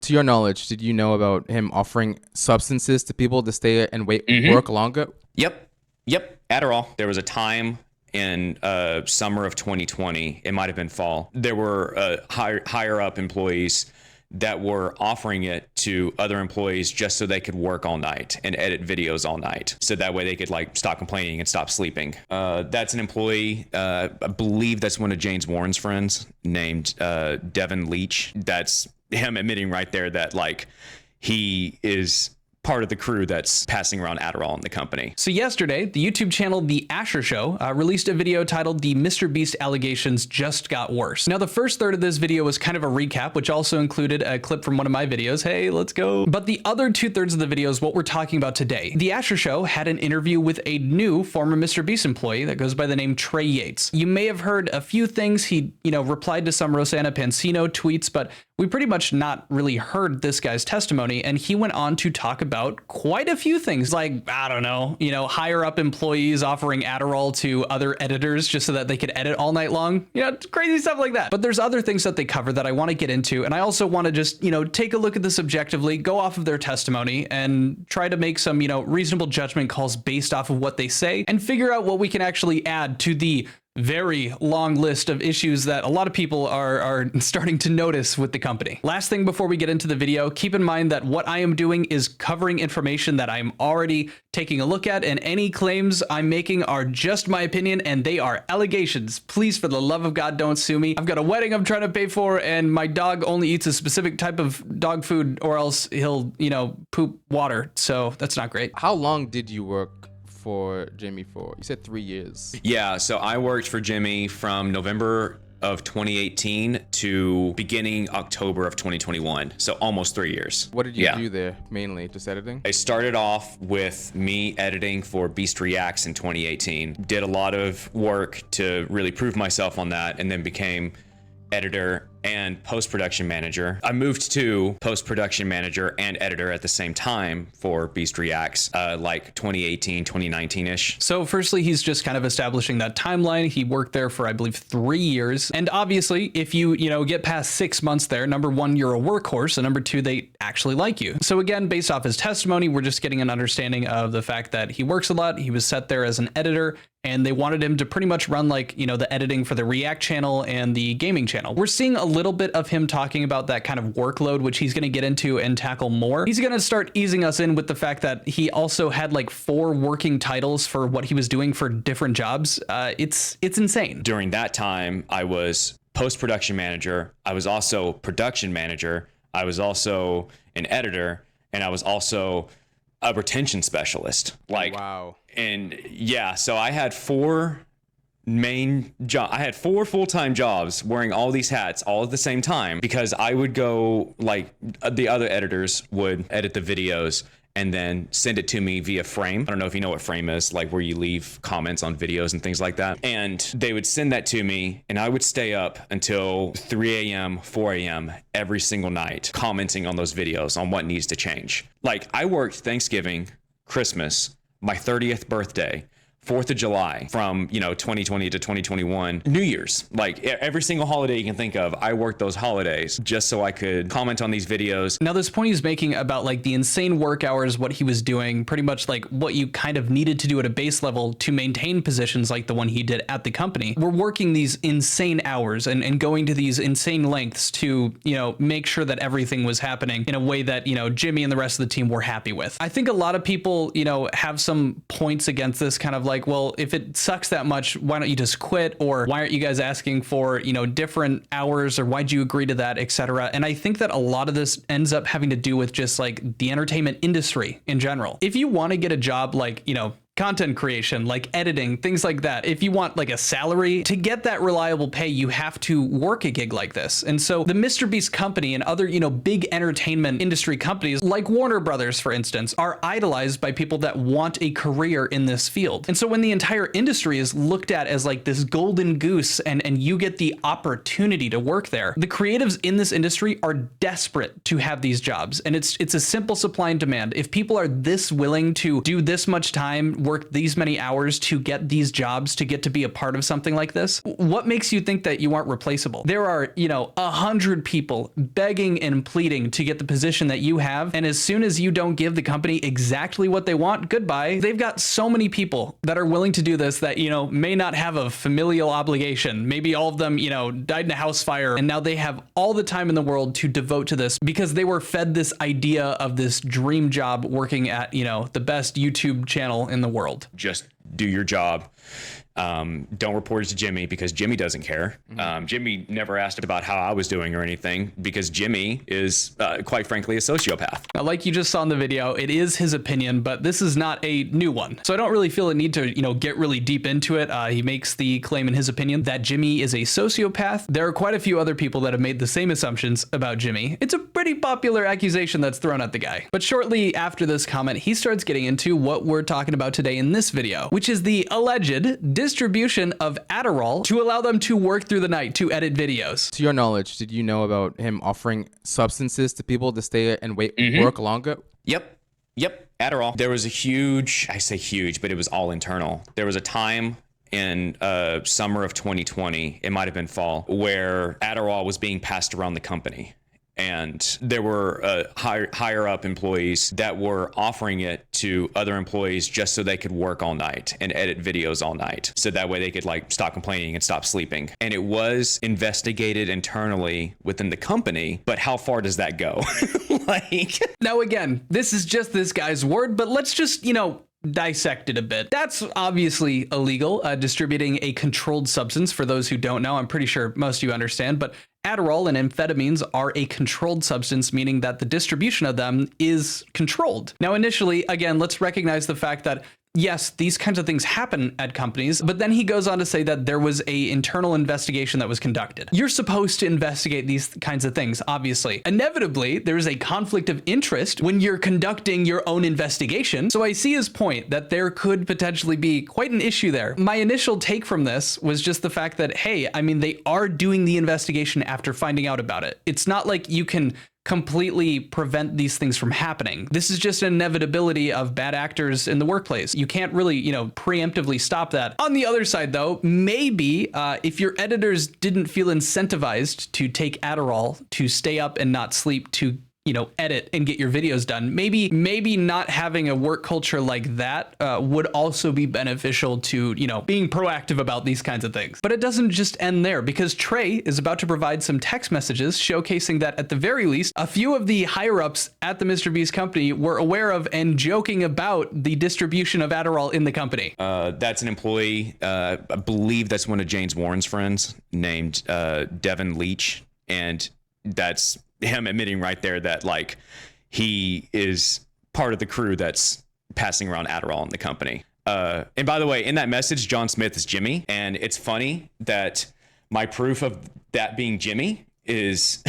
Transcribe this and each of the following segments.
To your knowledge, did you know about him offering substances to people to stay and work longer? Yep. Adderall. There was a time in summer of 2020, it might have been fall, there were higher up employees that were offering it to other employees just so they could work all night and edit videos all night. So that way they could like stop complaining and stop sleeping. That's an employee, I believe that's one of James Warren's friends named Devin Leach. That's him admitting right there that like he is part of the crew that's passing around Adderall in the company. So yesterday, the YouTube channel The Asher Show released a video titled "The MrBeast Allegations Just Got Worse." Now, the first third of this video was kind of a recap, which also included a clip from one of my videos. Hey, let's go. But the other 2/3 of the video is what we're talking about today. The Asher Show had an interview with a new former MrBeast employee that goes by the name Trey Yates. You may have heard a few things. He, replied to some Rosanna Pansino tweets, but we pretty much not really heard this guy's testimony, and he went on to talk about quite a few things, like, I don't know, higher up employees offering Adderall to other editors just so that they could edit all night long, crazy stuff like that. But there's other things that they cover that I want to get into, and I also want to just, take a look at this objectively, go off of their testimony, and try to make some, reasonable judgment calls based off of what they say, and figure out what we can actually add to the very long list of issues that a lot of people are starting to notice with the company. Last thing before we get into the video, keep in mind that what I am doing is covering information that I'm already taking a look at, and any claims I'm making are just my opinion and they are allegations. Please, for the love of God, don't sue me. I've got a wedding I'm trying to pay for, and my dog only eats a specific type of dog food or else he'll, poop water. So that's not great. How long did you work for Jimmy for? You said 3 years. Yeah, so I worked for Jimmy from November of 2018 to beginning October of 2021. So almost 3 years. What did you do there mainly? Just editing? I started off with me editing for Beast Reacts in 2018. Did a lot of work to really prove myself on that, and then became editor and post-production manager. I moved to post-production manager and editor at the same time for Beast Reacts, like 2018, 2019-ish. So firstly, he's just kind of establishing that timeline. He worked there for, I believe, 3 years. And obviously, if you, get past 6 months there, number one, you're a workhorse, and number two, they actually like you. So again, based off his testimony, we're just getting an understanding of the fact that he works a lot. He was set there as an editor, and they wanted him to pretty much run like, the editing for the React channel and the gaming channel. We're seeing a little bit of him talking about that kind of workload, which he's going to get into and tackle more. He's going to start easing us in with the fact that he also had like 4 working titles for what he was doing for different jobs. It's insane. During that time, I was post-production manager. I was also production manager. I was also an editor, and I was also a retention specialist. Like, wow. And yeah, so I had 4 main jobs. I had 4 full-time jobs wearing all these hats all at the same time, because I would go, like, the other editors would edit the videos and then send it to me via Frame. I don't know if you know what Frame is, like where you leave comments on videos and things like that. And they would send that to me, and I would stay up until 3 a.m., 4 a.m. every single night commenting on those videos on what needs to change. Like, I worked Thanksgiving, Christmas, my 30th birthday, 4th of July from, 2020 to 2021, New Year's, like every single holiday you can think of. I worked those holidays just so I could comment on these videos. Now, this point he's making about like the insane work hours, what he was doing, pretty much like what you kind of needed to do at a base level to maintain positions like the one he did at the company. We're working these insane hours and going to these insane lengths to, make sure that everything was happening in a way that, Jimmy and the rest of the team were happy with. I think a lot of people, have some points against this kind of like, well, if it sucks that much, why don't you just quit? Or why aren't you guys asking for, different hours? Or why'd you agree to that, etc.? And I think that a lot of this ends up having to do with just like the entertainment industry in general. If you want to get a job like, content creation, like editing, things like that. If you want like a salary, to get that reliable pay, you have to work a gig like this. And so the MrBeast company and other, big entertainment industry companies like Warner Brothers, for instance, are idolized by people that want a career in this field. And so when the entire industry is looked at as like this golden goose and you get the opportunity to work there, the creatives in this industry are desperate to have these jobs. And it's a simple supply and demand. If people are this willing to do this much time worked these many hours to get these jobs, to get to be a part of something like this, what makes you think that you aren't replaceable? There are, 100 people begging and pleading to get the position that you have. And as soon as you don't give the company exactly what they want, goodbye. They've got so many people that are willing to do this that, may not have a familial obligation. Maybe all of them, died in a house fire, and now they have all the time in the world to devote to this because they were fed this idea of this dream job working at, the best YouTube channel in the world. Just do your job. Don't report it to Jimmy because Jimmy doesn't care. Jimmy never asked about how I was doing or anything because Jimmy is, quite frankly, a sociopath. Now, like you just saw in the video, it is his opinion, but this is not a new one. So I don't really feel a need to, get really deep into it. He makes the claim in his opinion that Jimmy is a sociopath. There are quite a few other people that have made the same assumptions about Jimmy. It's a pretty popular accusation that's thrown at the guy. But shortly after this comment, he starts getting into what we're talking about today in this video, which is the alleged distribution of Adderall to allow them to work through the night to edit videos. To your knowledge, did you know about him offering substances to people to stay and work longer? Yep. Adderall. There was I say huge, but it was all internal. There was a time in summer of 2020, it might have been fall, where Adderall was being passed around the company. And there were higher up employees that were offering it to other employees just so they could work all night and edit videos all night. So that way they could stop complaining and stop sleeping. And it was investigated internally within the company. But how far does that go? Now, again, this is just this guy's word, but let's just, dissect it a bit. That's obviously illegal, distributing a controlled substance. For those who don't know, I'm pretty sure most of you understand, but Adderall and amphetamines are a controlled substance, meaning that the distribution of them is controlled. Now, initially, again, let's recognize the fact that yes, these kinds of things happen at companies, but then he goes on to say that there was an internal investigation that was conducted. You're supposed to investigate these kinds of things, obviously. Inevitably, there is a conflict of interest when you're conducting your own investigation. So I see his point that there could potentially be quite an issue there. My initial take from this was just the fact that, hey, they are doing the investigation after finding out about it. It's not like you can completely prevent these things from happening. This is just an inevitability of bad actors in the workplace. You can't really, preemptively stop that. On the other side, though, maybe if your editors didn't feel incentivized to take Adderall, to stay up and not sleep, to edit and get your videos done, maybe not having a work culture like that would also be beneficial to, being proactive about these kinds of things. But it doesn't just end there, because Trey is about to provide some text messages showcasing that at the very least, a few of the higher ups at the MrBeast company were aware of and joking about the distribution of Adderall in the company. That's an employee. I believe that's one of James Warren's friends named Devin Leach. And that's him admitting right there that he is part of the crew that's passing around Adderall in the company. And by the way, in that message, John Smith is Jimmy. And it's funny that my proof of that being Jimmy is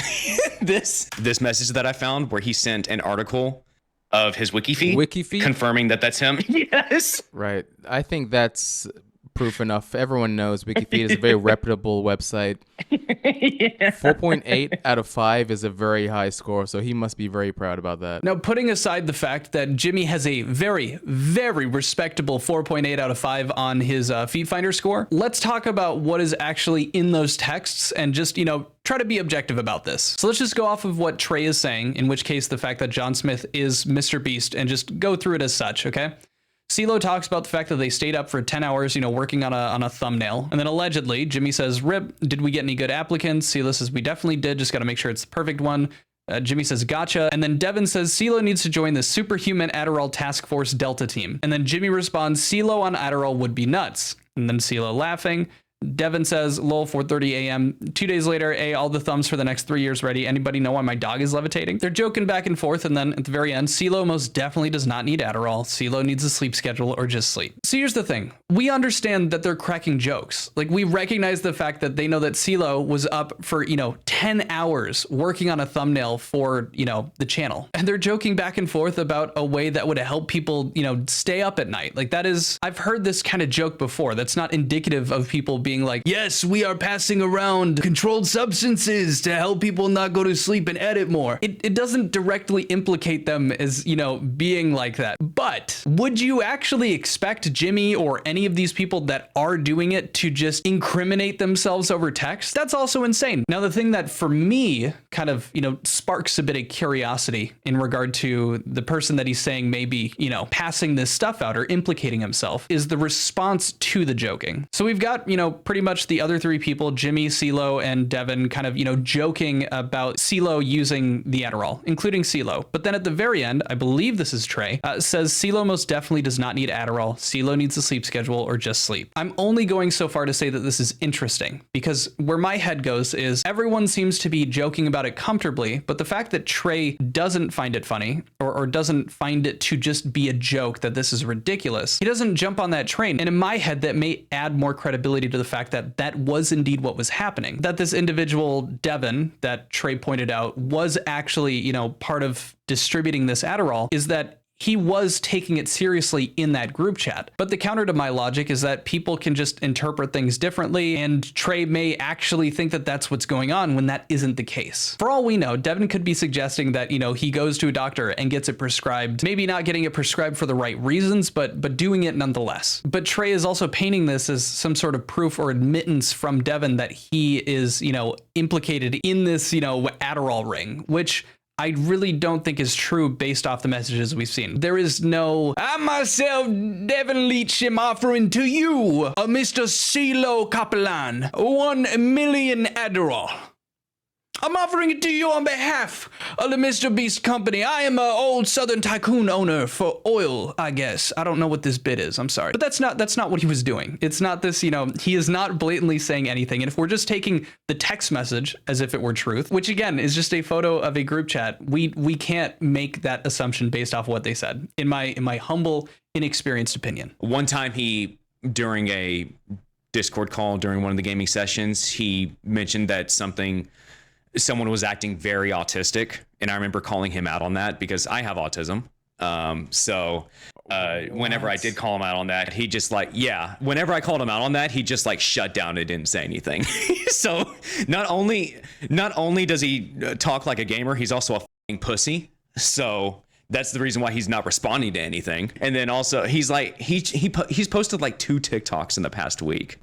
this message that I found where he sent an article of his wiki feed confirming that that's him. Yes. Right. I think that's proof enough. Everyone knows WikiFeed is a very reputable website. 4.8 out of 5 is a very high score, so he must be very proud about that. Now, putting aside the fact that Jimmy has a very, very respectable 4.8 out of 5 on his Feed Finder score, let's talk about what is actually in those texts and just, try to be objective about this. So let's just go off of what Trey is saying, in which case the fact that John Smith is MrBeast, and just go through it as such, okay? CeeLo talks about the fact that they stayed up for 10 hours, working on a thumbnail. And then allegedly, Jimmy says, "Rip, did we get any good applicants?" CeeLo says, "We definitely did. Just got to make sure it's the perfect one." Jimmy says, "Gotcha." And then Devin says, "CeeLo needs to join the Superhuman Adderall Task Force Delta team." And then Jimmy responds, "CeeLo on Adderall would be nuts." And then CeeLo laughing. Devin says, "Lol, 4:30 a.m. 2 days later, all the thumbs for the next 3 years ready. Anybody know why my dog is levitating?" They're joking back and forth, and then at the very end, CeeLo most definitely does not need Adderall. CeeLo needs a sleep schedule or just sleep. So here's the thing. We understand that they're cracking jokes. We recognize the fact that they know that CeeLo was up for, 10 hours working on a thumbnail for, the channel. And they're joking back and forth about a way that would help people, stay up at night. I've heard this kind of joke before. That's not indicative of people being being like, yes, we are passing around controlled substances to help people not go to sleep and edit more. It doesn't directly implicate them as, you know, being like that. But would you actually expect Jimmy or any of these people that are doing it to just incriminate themselves over text? That's also insane. Now, the thing that for me kind of, you know, sparks a bit of curiosity in regard to the person that he's saying maybe, you know, passing this stuff out or implicating himself is the response to the joking. So we've got, you know, pretty much the other three people, Jimmy, CeeLo, and Devin, kind of, you know, joking about CeeLo using the Adderall, including CeeLo. But then at the very end, I believe this is Trey, says CeeLo most definitely does not need Adderall. CeeLo needs a sleep schedule or just sleep. I'm only going so far to say that this is interesting because where my head goes is everyone seems to be joking about it comfortably, but the fact that Trey doesn't find it funny or doesn't find it to just be a joke that this is ridiculous, he doesn't jump on that train. And in my head, that may add more credibility to the fact that that was indeed what was happening, that this individual Devin that Trey pointed out was actually, you know, part of distributing this Adderall, is that he was taking it seriously in that group chat. But the counter to my logic is that people can just interpret things differently, and Trey may actually think that that's what's going on when that isn't the case. For all we know, Devin could be suggesting that, you know, he goes to a doctor and gets it prescribed, maybe not getting it prescribed for the right reasons, but doing it nonetheless. But Trey is also painting this as some sort of proof or admittance from Devin that he is, you know, implicated in this, you know, Adderall ring, which I really don't think is true based off the messages we've seen. There is no, I myself, Devin Leach, am offering to you, Mr. CeeLo Kaplan, 1 million Adderall. I'm offering it to you on behalf of the MrBeast company. I am an old Southern tycoon owner for oil, I guess. I don't know what this bit is. I'm sorry. But that's not what he was doing. It's not this, you know, he is not blatantly saying anything. And if we're just taking the text message as if it were truth, which again is just a photo of a group chat, we can't make that assumption based off what they said, in my humble, inexperienced opinion. One time during a Discord call during one of the gaming sessions, he mentioned that someone was acting very autistic, and I remember calling him out on that because I have autism. Whenever I did call him out on that, he just whenever I called him out on that, he just like shut down and didn't say anything. So not only does he talk like a gamer, he's also a fucking pussy. So that's the reason why he's not responding to anything. And then also he's posted like 2 TikToks in the past week,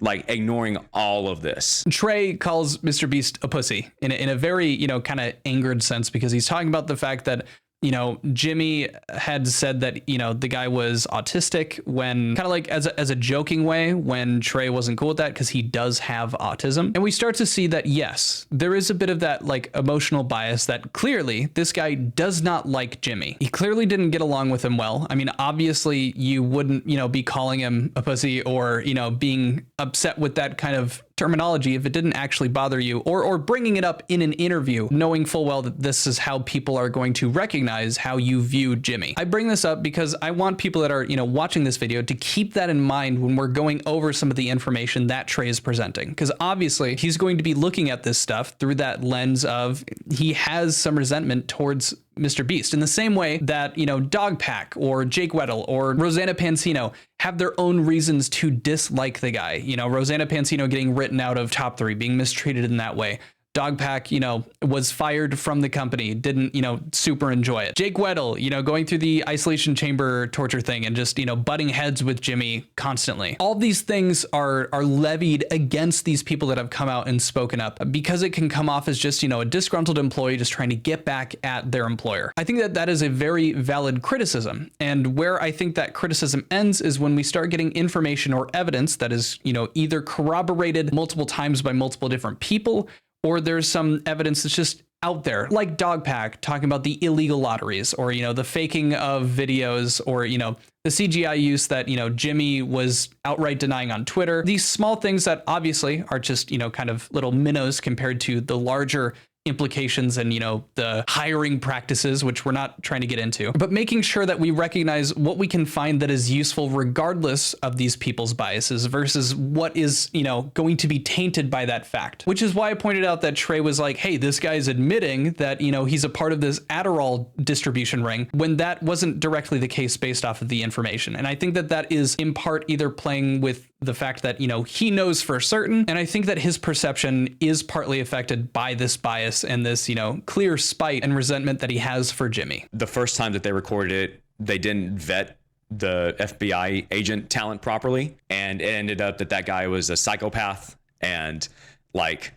like ignoring all of this. Trey calls MrBeast a pussy in a very, you know, kind of angered sense, because he's talking about the fact that, you know, Jimmy had said that, you know, the guy was autistic when kind of like as a joking way when Trey wasn't cool with that because he does have autism. And we start to see that, yes, there is a bit of that like emotional bias that clearly this guy does not like Jimmy. He clearly didn't get along with him well. I mean, obviously you wouldn't, you know, be calling him a pussy or, you know, being upset with that kind of terminology if it didn't actually bother you, or bringing it up in an interview, knowing full well that this is how people are going to recognize how you view Jimmy. I bring this up because I want people that are, you know, watching this video to keep that in mind when we're going over some of the information that Trey is presenting, because obviously he's going to be looking at this stuff through that lens of he has some resentment towards MrBeast, in the same way that, you know, Dogpack or Jake Weddle or Rosanna Pansino have their own reasons to dislike the guy. You know, Rosanna Pansino getting written out of top 3, being mistreated in that way. Dogpack, you know, was fired from the company, didn't, you know, super enjoy it. Jake Weddle, you know, going through the isolation chamber torture thing and just, you know, butting heads with Jimmy constantly. All these things are levied against these people that have come out and spoken up, because it can come off as just, you know, a disgruntled employee just trying to get back at their employer. I think that that is a very valid criticism. And where I think that criticism ends is when we start getting information or evidence that is, you know, either corroborated multiple times by multiple different people, or there's some evidence that's just out there, like Dogpack talking about the illegal lotteries, or, you know, the faking of videos, or, you know, the CGI use that, you know, Jimmy was outright denying on Twitter. These small things that obviously are just, you know, kind of little minnows compared to the larger implications and, you know, the hiring practices, which we're not trying to get into, but making sure that we recognize what we can find that is useful regardless of these people's biases versus what is, you know, going to be tainted by that fact. Which is why I pointed out that Trey was like, hey, this guy's admitting that, you know, he's a part of this Adderall distribution ring, when that wasn't directly the case based off of the information. And I think that that is in part either playing with the fact that, he knows for certain. And I think that his perception is partly affected by this bias and this, clear spite and resentment that he has for Jimmy. The first time that they recorded it, they didn't vet the FBI agent talent properly. And it ended up that guy was a psychopath and like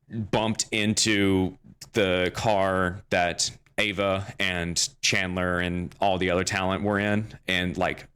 bumped into the car that Ava and Chandler and all the other talent were in and like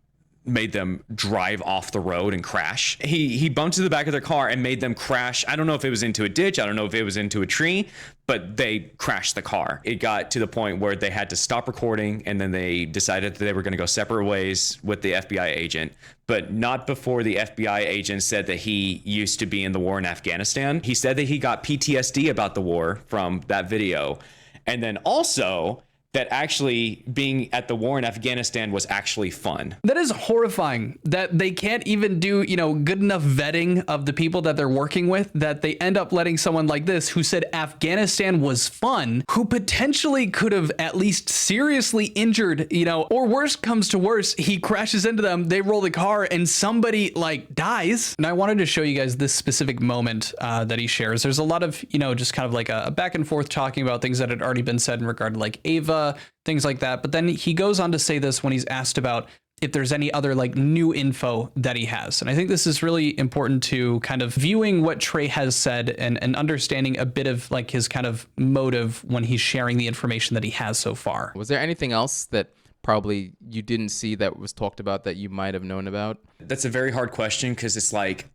made them drive off the road and crash. He bumped to the back of their car and made them crash. I don't know if it was into a ditch. I don't know if it was into a tree, but they crashed the car. It got to the point where they had to stop recording, and then they decided that they were going to go separate ways with the FBI agent, but not before the FBI agent said that he used to be in the war in Afghanistan. He said that he got PTSD about the war from that video. And then also that actually being at the war in Afghanistan was actually fun. That is horrifying that they can't even do, good enough vetting of the people that they're working with, that they end up letting someone like this who said Afghanistan was fun, who potentially could have at least seriously injured, or worse comes to worse, he crashes into them, they roll the car and somebody like dies. And I wanted to show you guys this specific moment that he shares. There's a lot of, just kind of like a back and forth talking about things that had already been said in regard to like Ava, things like that. But then he goes on to say this when he's asked about if there's any other like new info that he has. And I think this is really important to kind of viewing what Trey has said and understanding a bit of like his kind of motive when he's sharing the information that he has so far. Was there anything else that probably you didn't see that was talked about that you might have known about? That's a very hard question because it's like,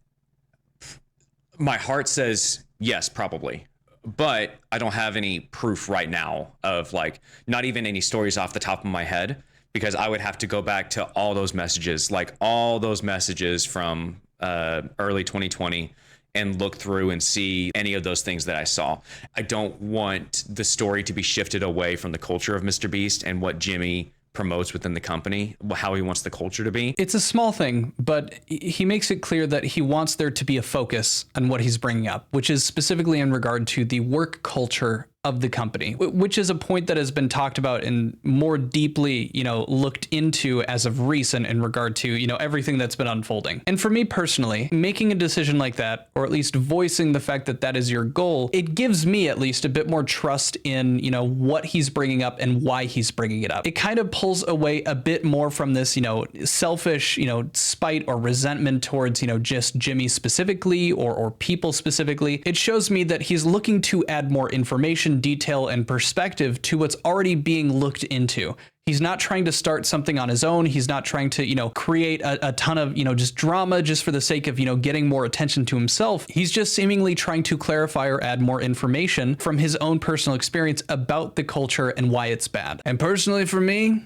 my heart says yes, probably. But I don't have any proof right now of like, not even any stories off the top of my head, because I would have to go back to all those messages, like all those messages from early 2020 and look through and see any of those things that I saw. I don't want the story to be shifted away from the culture of MrBeast and what Jimmy promotes within the company, how he wants the culture to be. It's a small thing, but he makes it clear that he wants there to be a focus on what he's bringing up, which is specifically in regard to the work culture of the company, which is a point that has been talked about and more deeply, looked into as of recent in regard to, everything that's been unfolding. And for me personally, making a decision like that, or at least voicing the fact that that is your goal, it gives me at least a bit more trust in, what he's bringing up and why he's bringing it up. It kind of pulls away a bit more from this, selfish, spite or resentment towards, just Jimmy specifically or people specifically. It shows me that he's looking to add more information, detail, and perspective to what's already being looked into. He's not trying to start something on his own. He's not trying to, create a ton of, just drama just for the sake of, getting more attention to himself. He's just seemingly trying to clarify or add more information from his own personal experience about the culture and why it's bad. And personally for me,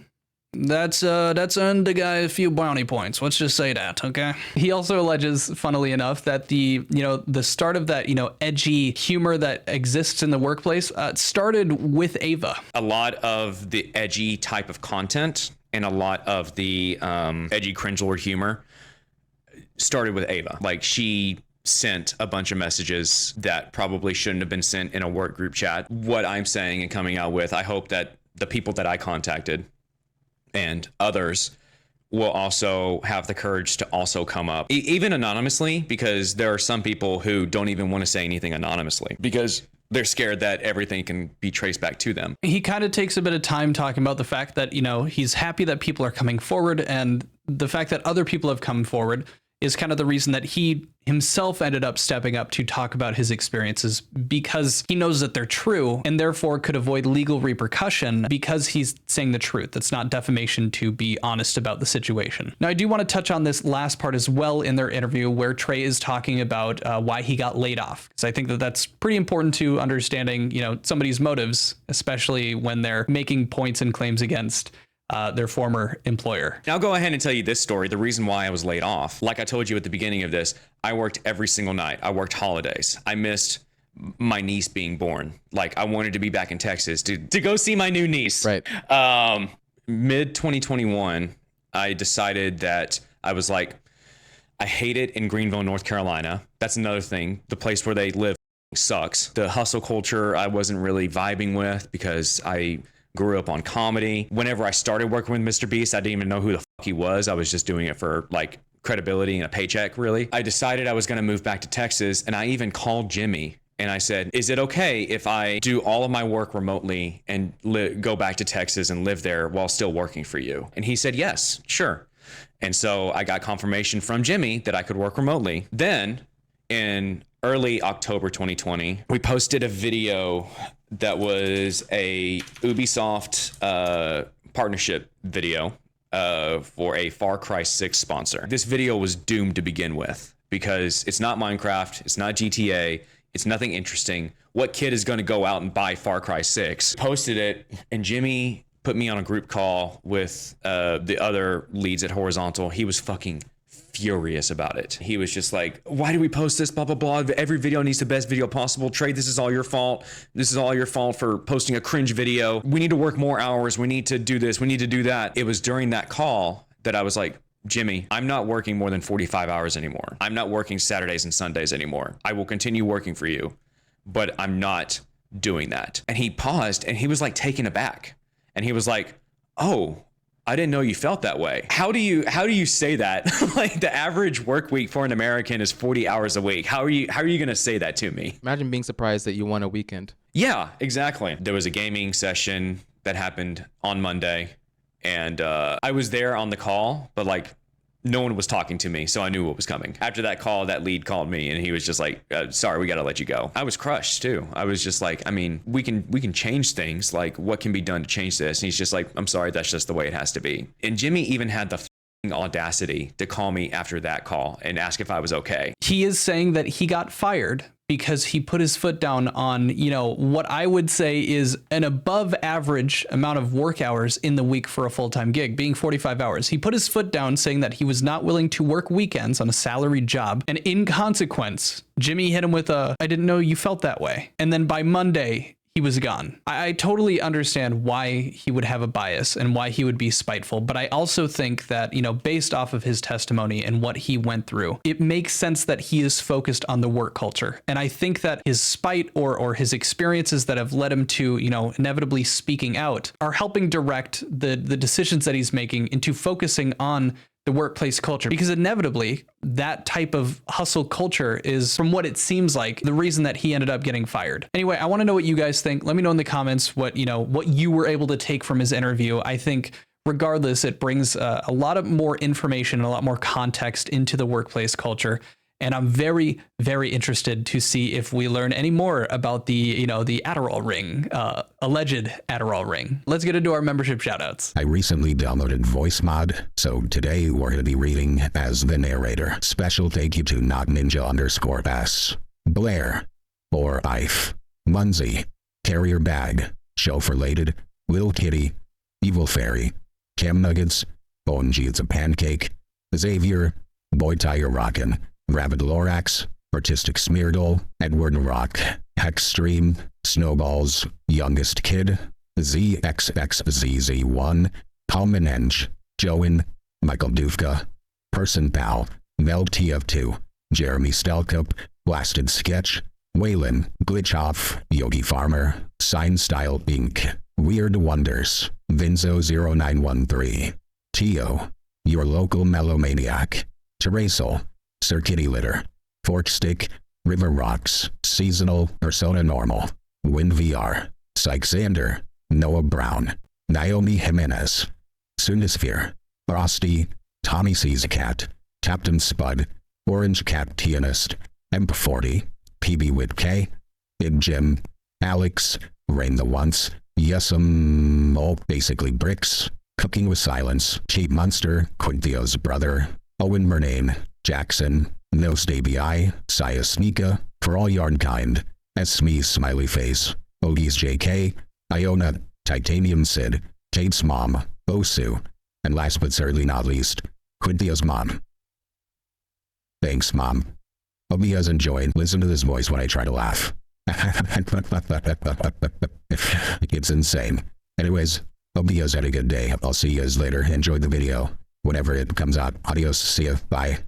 that's earned the guy a few brownie points. Let's just say that, okay? He also alleges, funnily enough, that the start of that, edgy humor that exists in the workplace started with Ava. A lot of the edgy type of content and a lot of the edgy cringeworthy humor started with Ava. Like, she sent a bunch of messages that probably shouldn't have been sent in a work group chat. What I'm saying and coming out with, I hope that the people that I contacted and others will also have the courage to also come up, even anonymously, because there are some people who don't even want to say anything anonymously because they're scared that everything can be traced back to them. He kind of takes a bit of time talking about the fact that, he's happy that people are coming forward, and the fact that other people have come forward is kind of the reason that he himself ended up stepping up to talk about his experiences, because he knows that they're true and therefore could avoid legal repercussion because he's saying the truth. It's not defamation to be honest about the situation. Now, I do want to touch on this last part as well in their interview where Trey is talking about why he got laid off, because I think that that's pretty important to understanding, somebody's motives, especially when they're making points and claims against their former employer. Now I'll go ahead and tell you this story, the reason why I was laid off. Like I told you at the beginning of this, I worked every single night. I worked holidays. I missed my niece being born. Like, I wanted to be back in Texas to go see my new niece. Right. Mid 2021, I decided that I was like, I hate it in Greenville, North Carolina. That's another thing. The place where they live sucks. The hustle culture I wasn't really vibing with because I grew up on comedy. Whenever I started working with MrBeast, I didn't even know who the fuck he was. I was just doing it for like credibility and a paycheck, really. I decided I was going to move back to Texas, and I even called Jimmy and I said, is it okay if I do all of my work remotely and go back to Texas and live there while still working for you? And he said, yes, sure. And so I got confirmation from Jimmy that I could work remotely. Then in early October 2020, we posted a video that was a Ubisoft partnership video for a Far Cry 6 sponsor. This video was doomed to begin with because it's not Minecraft, it's not GTA, it's nothing interesting. What kid is going to go out and buy Far Cry 6? Posted it, and Jimmy put me on a group call with the other leads at Horizontal. He was fucking furious about it. He was just like, why do we post this, blah, blah, blah. Every video needs the best video possible. Trade, this is all your fault. This is all your fault for posting a cringe video. We need to work more hours. We need to do this. We need to do that. It was during that call that I was like, Jimmy, I'm not working more than 45 hours anymore. I'm not working Saturdays and Sundays anymore. I will continue working for you, but I'm not doing that. And he paused and he was like taken aback. And he was like, oh, I didn't know you felt that way. How do you say that? Like the average work week for an American is 40 hours a week. How are you going to say that to me? Imagine being surprised that you won a weekend. Yeah, exactly. There was a gaming session that happened on Monday, and I was there on the call, but like no one was talking to me, so I knew what was coming. After that call, that lead called me, and he was just like, sorry, we got to let you go. I was crushed too. I was just like, I mean, we can change things. Like, what can be done to change this? And he's just like, I'm sorry, that's just the way it has to be. And Jimmy even had the audacity to call me after that call and ask if I was okay. He is saying that he got fired because he put his foot down on, you know, what I would say is an above average amount of work hours in the week for a full-time gig, being 45 hours. He put his foot down saying that he was not willing to work weekends on a salaried job. And in consequence, Jimmy hit him with a, I didn't know you felt that way. And then by Monday, he was gone. I totally understand why he would have a bias and why he would be spiteful, but I also think that, you know, based off of his testimony and what he went through, it makes sense that he is focused on the work culture. And I think that his spite or his experiences that have led him to, you know, inevitably speaking out are helping direct the decisions that he's making into focusing on the workplace culture, because inevitably that type of hustle culture is, from what it seems like, the reason that he ended up getting fired. Anyway, I want to know what you guys think. Let me know in the comments what you were able to take from his interview. I think regardless, it brings a lot of more information and a lot more context into the workplace culture. And I'm very, very interested to see if we learn any more about the Adderall ring, alleged Adderall ring. Let's get into our membership shoutouts. I recently downloaded Voice Mod, so today we're going to be reading as the narrator. Special thank you to NotNinja_S, Blair, or Ife, Munzie, Carrier Bag, Chauffeur-Lated, Lil Kitty, Evil Fairy, Cam Nuggets, Bone It's a Pancake, Xavier, Boy Tiger Rockin', Rabid Lorax, Artistic Smeardle, Edward Rock, Hexstream, Snowballs, Youngest Kid, ZXXZZ1, Palmanenge, Joan, Michael Dufka, Person Pal, Mel TF2, Jeremy Stelkup, Blasted Sketch, Waylon, Glitchoff, Yogi Farmer, Sign Style Inc., Weird Wonders, Vinzo0913, Tio, Your Local Melomaniac, Terasal, Sir Kitty Litter, Forkstick, River Rocks, Seasonal, Persona Normal, Win VR, Psyxander, Noah Brown, Naomi Jimenez, Sunisphere, Frosty, Tommy Sees a Cat, Captain Spud, Orange Cat Pianist, Emp40, PB with K, Big Jim, Alex, Rain the Once, all basically Bricks, Cooking with Silence, Cheap Monster, Quinthio's Brother, Owen Murnane, Jackson, No Staby Eye, Saya Sneaka, For All Yarnkind, Esme's Smiley Face, Ogie's JK, Iona, Titanium Sid, Kate's Mom, Osu, and last but certainly not least, Quinthio's Mom. Thanks, Mom. Hope you guys enjoyed. Listen to this voice when I try to laugh. It's insane. Anyways, hope you guys had a good day. I'll see you guys later. Enjoy the video whenever it comes out. Adios. See ya. Bye.